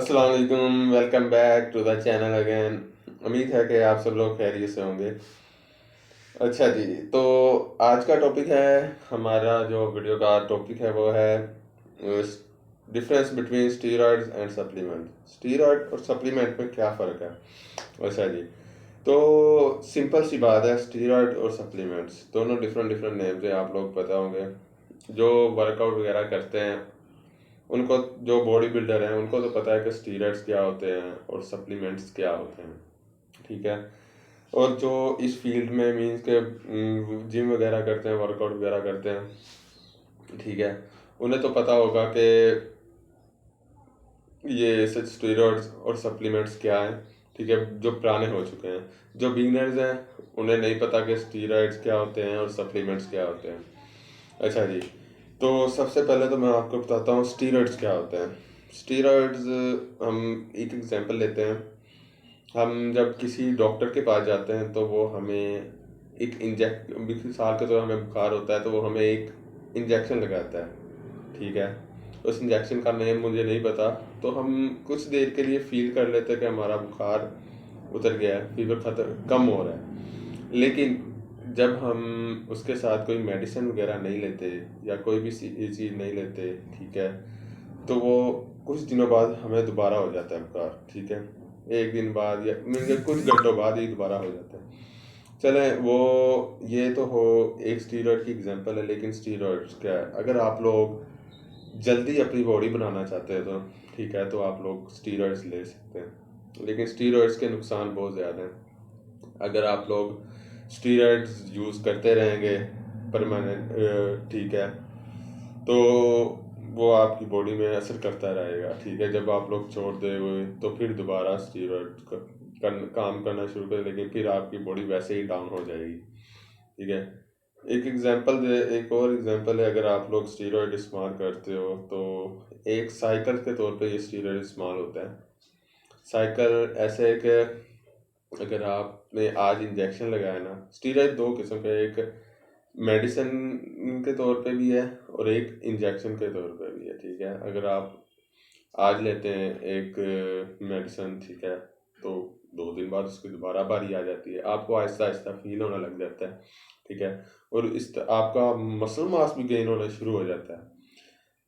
अस्सलाम वालेकुम, welcome back to the channel again. उम्मीद है कि आप सब लोग खैरियत से होंगे। अच्छा जी, तो आज का टॉपिक है, हमारा जो वीडियो का टॉपिक है वो है difference between steroids and supplement. Steroid और सप्लीमेंट में क्या फ़र्क है। अच्छा जी, तो सिंपल सी बात है, स्टीरॉयड और सप्लीमेंट्स दोनों डिफरेंट डिफरेंट नेम्स है, आप लोग पता होंगे। जो वर्कआउट वगैरह करते हैं उनको, जो बॉडी बिल्डर हैं उनको तो पता है कि स्टीरॉयड्स क्या होते हैं और सप्लीमेंट्स क्या होते हैं, ठीक है। और जो इस फील्ड में मीन्स के जिम वगैरह करते हैं, वर्कआउट वगैरह करते हैं, ठीक है, उन्हें तो पता होगा कि ये सच स्टीरॉयड्स और सप्लीमेंट्स क्या हैं, ठीक है। जो पुराने हो चुके हैं, जो बिगनर्स हैं उन्हें नहीं पता कि स्टीरॉयड्स क्या होते हैं और सप्लीमेंट्स क्या होते हैं। अच्छा जी, तो सबसे पहले तो मैं आपको बताता हूँ स्टीरॉयड्स क्या होते हैं। स्टीरॉयड्स, हम एक एग्जांपल लेते हैं। हम जब किसी डॉक्टर के पास जाते हैं तो वो हमें एक इंजेक्ट, मिसाल के तो हमें बुखार होता है तो वो हमें एक इंजेक्शन लगाता है, ठीक है। उस इंजेक्शन का नेम मुझे नहीं पता, तो हम कुछ देर के लिए फील कर लेते हैं कि हमारा बुखार उतर गया है, फीवर खतर कम हो रहा है। लेकिन जब हम उसके साथ कोई मेडिसिन वगैरह नहीं लेते या कोई भी चीज़ नहीं लेते, ठीक है, तो वो कुछ दिनों बाद हमें दोबारा हो जाता है बुखार, ठीक है। एक दिन बाद या कुछ घंटों बाद ही दोबारा हो जाता है। चलें, वो ये तो हो एक स्टीरॉयड की एग्जांपल है। लेकिन स्टीरॉयड्स क्या है, अगर आप लोग जल्दी अपनी बॉडी बनाना चाहते हैं तो ठीक है, तो आप लोग स्टीरॉयड्स ले सकते हैं। लेकिन स्टीरॉयड्स के नुकसान बहुत ज़्यादा हैं। अगर आप लोग स्टीरॉयड्स यूज़ करते रहेंगे परमानेंट, ठीक है, तो वो आपकी बॉडी में असर करता रहेगा, ठीक है। जब आप लोग छोड़ देंगे तो फिर दोबारा स्टीरॉयड काम करना शुरू कर, लेकिन फिर आपकी बॉडी वैसे ही डाउन हो जाएगी, ठीक है। एक और एग्जांपल है, अगर आप लोग स्टीरॉयड इस्तेमाल करते हो तो एक साइकिल के तौर पे ये स्टीरॉयड इस्तेमाल होता है। साइकिल ऐसे है कि अगर आपने आज इंजेक्शन लगाया ना, स्टीरॉयड दो किस्म का, एक मेडिसिन के तौर पे भी है और एक इंजेक्शन के तौर पे भी है, ठीक है। अगर आप आज लेते हैं एक मेडिसिन, ठीक है, तो 2 दिन बाद उसकी दोबारा बारी आ जाती है, आपको आहिस्ता आहिस्ता फील होने लग जाता है, ठीक है। और इस आपका मसल मास भी गेन होना शुरू हो जाता है।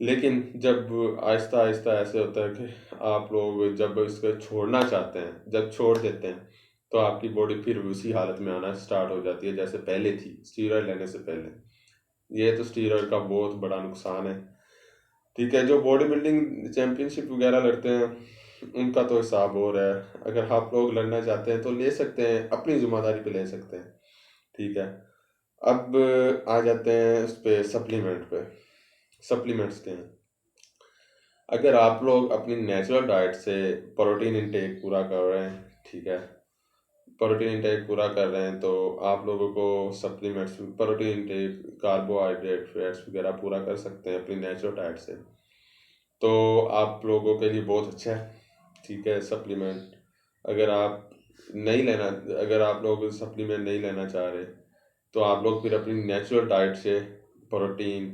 लेकिन जब आहिस्ता आहिस्ता ऐसे होता है कि आप लोग जब इसको छोड़ना चाहते हैं, जब छोड़ देते हैं, तो आपकी बॉडी फिर उसी हालत में आना स्टार्ट हो जाती है जैसे पहले थी स्टीरॉयड लेने से पहले। ये तो स्टीरॉयड का बहुत बड़ा नुकसान है, ठीक है। जो बॉडी बिल्डिंग चैंपियनशिप वगैरह लड़ते हैं उनका तो हिसाब और है। अगर आप लोग लड़ना चाहते हैं तो ले सकते हैं, अपनी जिम्मेदारी पे ले सकते हैं, ठीक है। अब आ जाते हैं उस पे, सप्लीमेंट पे। सप्लीमेंट्स के हैं, अगर आप लोग अपनी नेचुरल डाइट से प्रोटीन इंटेक पूरा कर रहे हैं, ठीक है, प्रोटीन इंटेक पूरा कर रहे हैं, तो आप लोगों को supplements, protein intake, carbohydrate, fats वगैरह पूरा कर सकते हैं अपनी नेचुरल डाइट से, तो आप लोगों के लिए बहुत अच्छा है, ठीक है। सप्लीमेंट अगर आप नहीं लेना, अगर आप लोग सप्लीमेंट नहीं लेना चाह रहे, तो आप लोग फिर अपनी नेचुरल डाइट से प्रोटीन,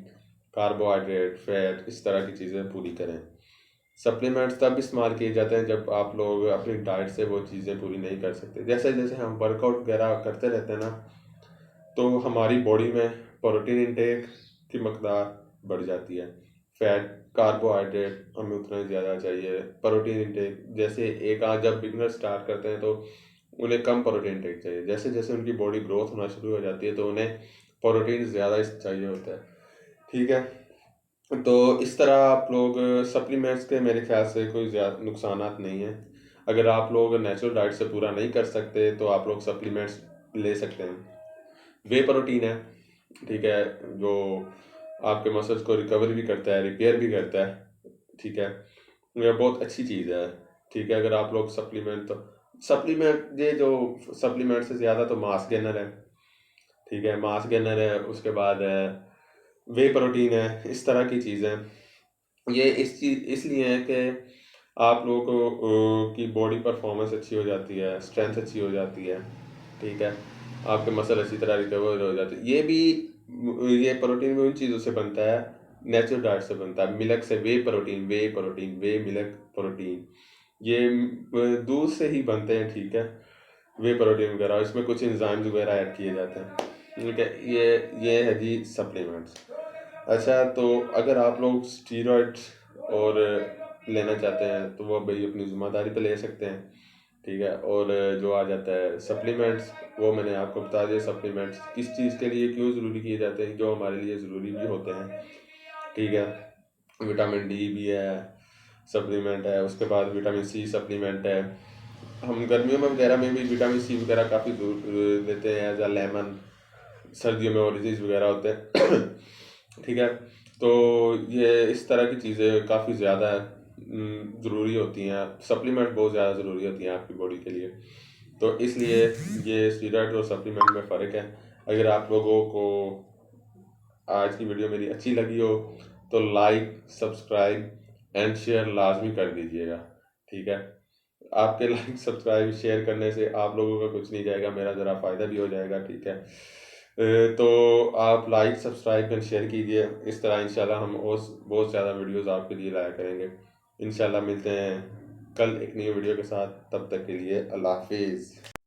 कार्बोहाइड्रेट, फैट, इस तरह की चीज़ें पूरी करें। सप्लीमेंट्स तब इस्तेमाल किए जाते हैं जब आप लोग अपनी डाइट से वो चीज़ें पूरी नहीं कर सकते। जैसे जैसे हम वर्कआउट वगैरह करते रहते हैं ना, तो हमारी बॉडी में प्रोटीन इंटेक की मकदार बढ़ जाती है। फैट, कार्बोहाइड्रेट हमें उतना ही ज़्यादा चाहिए। प्रोटीन इंटेक, जैसे एक आज जब बिगनर स्टार्ट करते हैं तो उन्हें कम प्रोटीन इंटेक चाहिए, जैसे जैसे उनकी बॉडी ग्रोथ होना शुरू हो जाती है तो उन्हें प्रोटीन ज़्यादा चाहिए होता है, ठीक है। तो इस तरह आप लोग सप्लीमेंट्स के मेरे ख्याल से कोई ज़्यादा नुकसानात नहीं है। अगर आप लोग नेचुरल डाइट से पूरा नहीं कर सकते तो आप लोग सप्लीमेंट्स ले सकते हैं। वे प्रोटीन है, ठीक है, जो आपके मसल्स को रिकवर भी करता है, रिपेयर भी करता है, ठीक है। यह बहुत अच्छी चीज़ है, ठीक है। अगर आप लोग सप्लीमेंट, तो सप्लीमेंट, ये जो सप्लीमेंट से ज़्यादा तो मास गेनर है, ठीक है, मास गेनर है, उसके बाद है वे प्रोटीन है, इस तरह की चीज़ें। ये इस चीज इसलिए है कि आप लोगों को की बॉडी परफॉर्मेंस अच्छी हो जाती है, स्ट्रेंथ अच्छी हो जाती है, ठीक है। आपके मसल अच्छी तरह रिकवर हो जाते हैं। ये भी, ये प्रोटीन भी उन चीज़ों से बनता है नेचुरल डाइट से बनता है, मिल्क से वे प्रोटीन, वे मिल्क प्रोटीन, ये दूध से ही बनते हैं, ठीक है। वे प्रोटीन वगैरह, इसमें कुछ एंजाइम्स वगैरह ऐड किए जाते हैं, ठीक है। ये है जी सप्लीमेंट्स। अच्छा, तो अगर आप लोग स्टीरॉइड्स और लेना चाहते हैं तो वो भाई अपनी ज़िम्मेदारी पे ले सकते हैं, ठीक है। और जो आ जाता है सप्लीमेंट्स, वो मैंने आपको बता दिया सप्लीमेंट्स किस चीज़ के लिए क्यों ज़रूरी किए जाते हैं, जो हमारे लिए ज़रूरी भी होते हैं, ठीक है। विटामिन डी भी है, सप्लीमेंट है। उसके बाद विटामिन सी सप्लीमेंट है। हम गर्मियों में वगैरह में भी विटामिन सी वगैरह काफ़ी लेते हैं, एज अ लेमन। सर्दियों में ऑरेंजेस वगैरह होते हैं ठीक है। तो ये इस तरह की चीज़ें काफ़ी ज़्यादा ज़रूरी होती हैं, सप्लीमेंट बहुत ज़्यादा ज़रूरी होती हैं आपकी बॉडी के लिए। तो इसलिए ये स्टीरॉइड और सप्लीमेंट में फ़र्क है। अगर आप लोगों को आज की वीडियो मेरी अच्छी लगी हो तो लाइक, सब्सक्राइब एंड शेयर लाजमी कर दीजिएगा, ठीक है। आपके लाइक, सब्सक्राइब, शेयर करने से आप लोगों का कुछ नहीं जाएगा, मेरा ज़रा फ़ायदा भी हो जाएगा, ठीक है। तो आप लाइक, सब्सक्राइब एंड शेयर कीजिए। इस तरह इंशाल्लाह हम और बहुत ज़्यादा वीडियोस आपके लिए लाया करेंगे। इंशाल्लाह मिलते हैं कल एक नई वीडियो के साथ, तब तक के लिए अल्लाह हाफिज़।